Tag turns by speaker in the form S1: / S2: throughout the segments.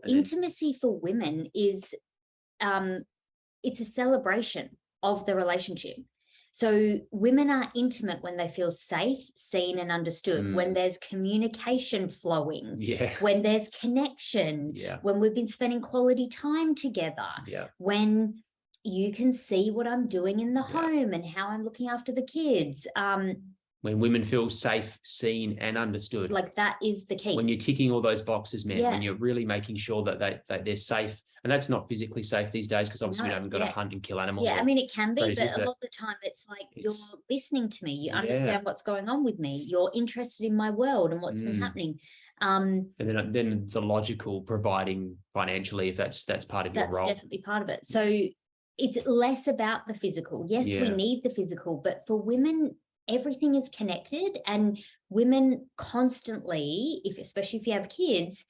S1: intimacy for women is, it's a celebration of the relationship. So women are intimate when they feel safe, seen, and understood, when there's communication flowing, when there's connection, when we've been spending quality time together, when you can see what I'm doing in the home and how I'm looking after the kids.
S2: When women feel safe, seen, and understood.
S1: Like that is the key.
S2: When you're ticking all those boxes, man, when you're really making sure that they're safe. And that's not physically safe these days, because obviously we haven't got to hunt and kill animals.
S1: Yeah, I mean, it can be,
S2: predators,
S1: but a lot of the time it's like you're listening to me. You understand what's going on with me. You're interested in my world and what's been happening. And
S2: then the logical providing financially, if that's part of your role.
S1: That's definitely part of it. So it's less about the physical. Yes, we need the physical, but for women, everything is connected, and women constantly, especially if you have kids,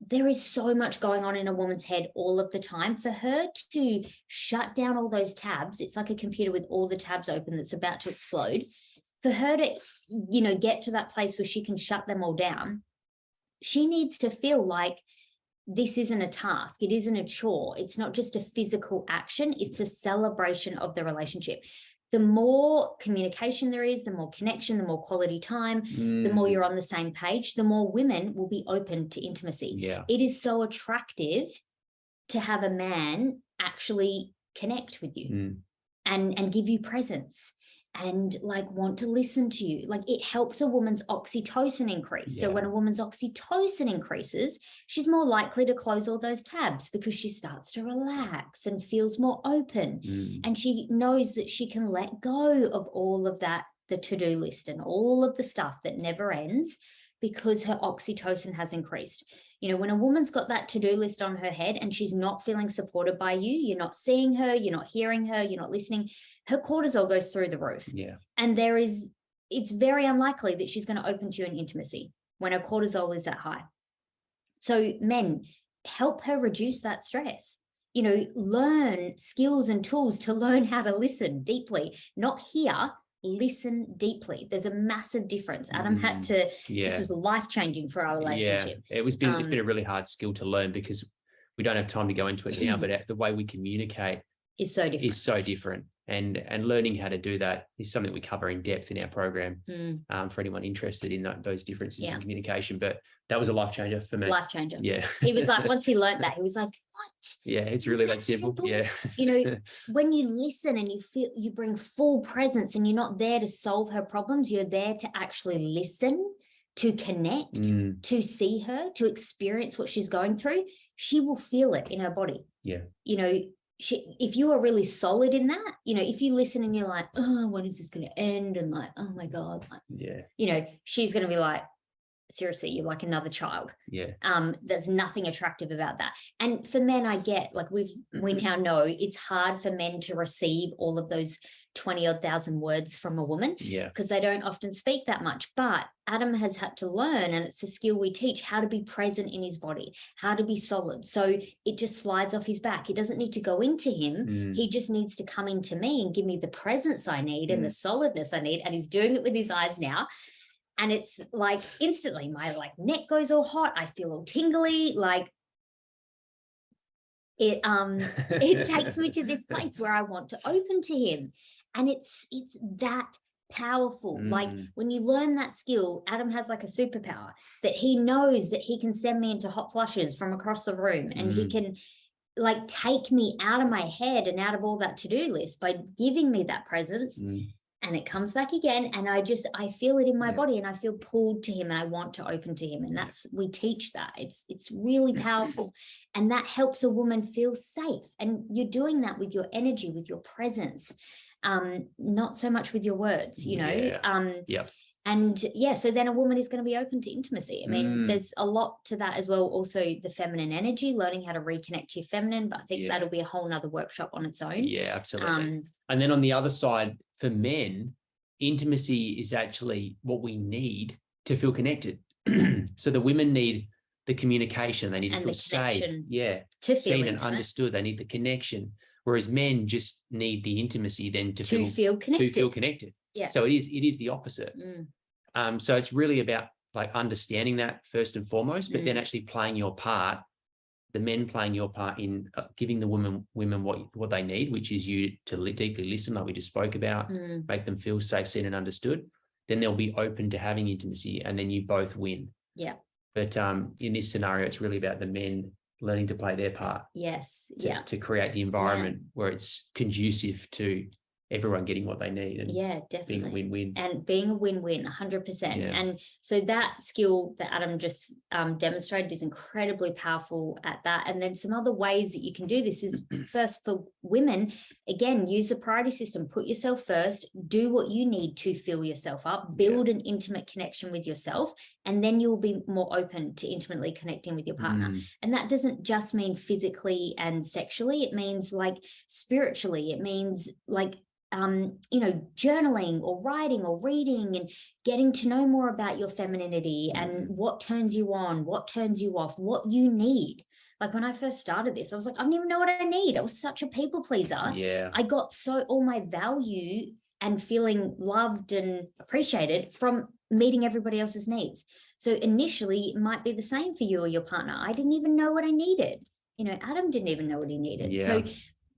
S1: there is so much going on in a woman's head all of the time. For her to shut down all those tabs, it's like a computer with all the tabs open that's about to explode. For her to, get to that place where she can shut them all down, she needs to feel like this isn't a task. It isn't a chore. It's not just a physical action. It's a celebration of the relationship. The more communication there is, the more connection, the more quality time, the more you're on the same page, the more women will be open to intimacy. It is so attractive to have a man actually connect with you and give you presence and like want to listen to you. Like it helps a woman's oxytocin increase. So when a woman's oxytocin increases, she's more likely to close all those tabs because she starts to relax and feels more open. And she knows that she can let go of all of that, the to-do list and all of the stuff that never ends, because her oxytocin has increased. When a woman's got that to-do list on her head and she's not feeling supported by you, you're not seeing her, you're not hearing her, you're not listening, her cortisol goes through the roof. And it's very unlikely that she's going to open to you in intimacy when her cortisol is that high. So men, help her reduce that stress. Learn skills and tools to learn how to listen deeply, not hear, listen deeply. There's a massive difference. Adam had to, this was life-changing for our relationship.
S2: It's been a really hard skill to learn, because we don't have time to go into it now, but the way we communicate
S1: is so different.
S2: And learning how to do that is something we cover in depth in our program for anyone interested in those differences in communication. But that was a life changer for me.
S1: Life changer.
S2: Yeah.
S1: He was like, once he learned that, he was like, what?
S2: Yeah, it's really that simple. Yeah.
S1: When you listen and you feel, you bring full presence, and you're not there to solve her problems, you're there to actually listen, to connect, to see her, to experience what she's going through, she will feel it in her body.
S2: Yeah.
S1: If you are really solid in that, if you listen and you're like, oh, when is this going to end? And like, oh my God. She's going to be like, seriously, you're like another child. There's nothing attractive about that. And for men, I get, like, we now know it's hard for men to receive all of those 20,000 odd words from a woman, because they don't often speak that much. But Adam has had to learn, and it's a skill we teach, how to be present in his body, how to be solid. So it just slides off his back. It doesn't need to go into him. He just needs to come into me and give me the presence I need and the solidness I need. And he's doing it with his eyes now. And it's like instantly my neck goes all hot. I feel all tingly. Like it takes me to this place where I want to open to him. And it's that powerful. Like when you learn that skill, Adam has like a superpower that he knows that he can send me into hot flushes from across the room, and he can like take me out of my head and out of all that to-do list by giving me that presence. And it comes back again, and I feel it in my body, and I feel pulled to him, and I want to open to him. And we teach that. It's really powerful. And that helps a woman feel safe. And you're doing that with your energy, with your presence, not so much with your words, And so then a woman is going to be open to intimacy. I mean, there's a lot to that as well. Also the feminine energy, learning how to reconnect to your feminine, but I think that'll be a whole nother workshop on its own.
S2: Yeah, absolutely. And then on the other side, for men, intimacy is actually what we need to feel connected. So the women need the communication. They need to feel safe. To seen and understood. They need the connection. Whereas men just need the intimacy then to feel connected. Yeah. So it is the opposite. So it's really about like understanding that first and foremost, but then actually playing your part the men playing your part in giving the women what they need, which is you to deeply listen, like we just spoke about, make them feel safe, seen, and understood. Then they'll be open to having intimacy, and then you both win.
S1: Yeah.
S2: But in this scenario, it's really about the men learning to play their part.
S1: Yes.
S2: To create the environment where it's conducive to everyone getting what they need, and
S1: definitely
S2: being a win-win,
S1: and being a win-win 100%. And so that skill that Adam just demonstrated is incredibly powerful at that. And then some other ways that you can do this is, first, for women, again, use the priority system. Put yourself first, do what you need to fill yourself up, build an intimate connection with yourself, and then you'll be more open to intimately connecting with your partner. And that doesn't just mean physically and sexually. It means like spiritually. It means like journaling or writing or reading and getting to know more about your femininity and what turns you on, what turns you off, what you need. Like when I first started this, I was like, I don't even know what I need. I was such a people pleaser.
S2: Yeah.
S1: I got all my value and feeling loved and appreciated from meeting everybody else's needs. So initially it might be the same for you or your partner. I didn't even know what I needed. Adam didn't even know what he needed.
S2: Yeah.
S1: So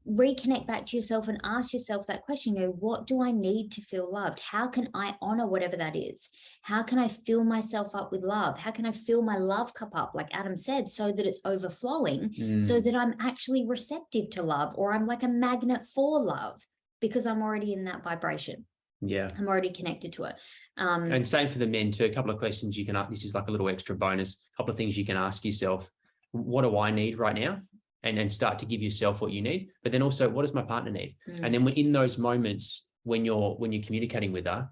S1: reconnect back to yourself and ask yourself that question, what do I need to feel loved? How can I honor whatever that is? How can I fill myself up with love? How can I fill my love cup up, like Adam said, so that it's overflowing, so that I'm actually receptive to love, or I'm like a magnet for love because I'm already in that vibration.
S2: Yeah.
S1: I'm already connected to it.
S2: And same for the men too. A couple of questions you can ask. This is like a little extra bonus. A couple of things you can ask yourself. What do I need right now? And then start to give yourself what you need. But then also, what does my partner need? And then in those moments when you're communicating with her,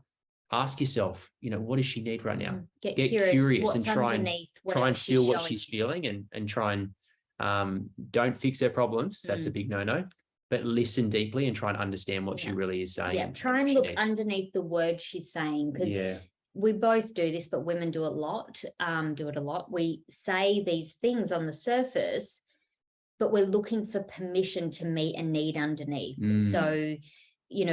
S2: ask yourself, what does she need right now?
S1: Get curious and
S2: try and feel what she's feeling, and try and don't fix her problems. That's a big no-no. But listen deeply and try and understand what she really is saying.
S1: Yeah, try and look underneath the words she's saying, because we both do this, but women do it a lot. We say these things on the surface, but we're looking for permission to meet a need underneath. So,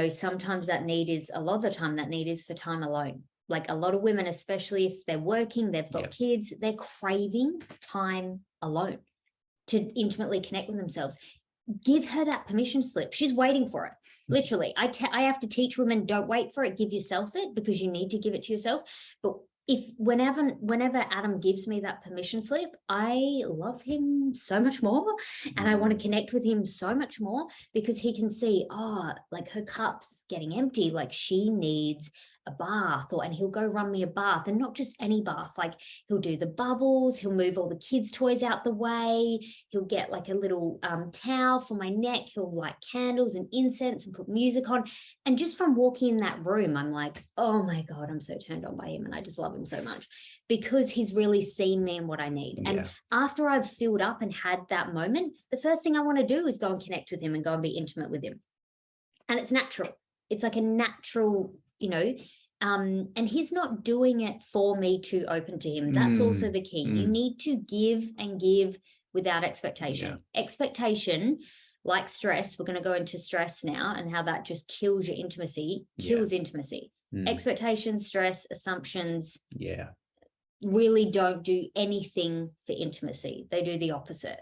S1: sometimes a lot of the time that need is for time alone. Like a lot of women, especially if they're working, they've got kids, they're craving time alone to intimately connect with themselves. Give her that permission slip. She's waiting for it. Literally. I have to teach women, don't wait for it, give yourself it, because you need to give it to yourself. But whenever Adam gives me that permission slip, I love him so much more, and I want to connect with him so much more, because he can see, like her cup's getting empty, like she needs a bath, and he'll go run me a bath, and not just any bath, like he'll do the bubbles, he'll move all the kids' toys out the way, he'll get like a little towel for my neck, he'll light candles and incense and put music on. And just from walking in that room, I'm like, oh my God, I'm so turned on by him, and I just love him so much, because he's really seen me and what I need. And after I've filled up and had that moment, the first thing I want to do is go and connect with him and go and be intimate with him. And it's natural. It's like a natural, and he's not doing it for me to open to him. That's also the key. You need to give and give without expectation. Expectation, like stress, we're going to go into stress now and how that just kills your intimacy, kills intimacy. Expectations, stress, assumptions really don't do anything for intimacy. They do the opposite.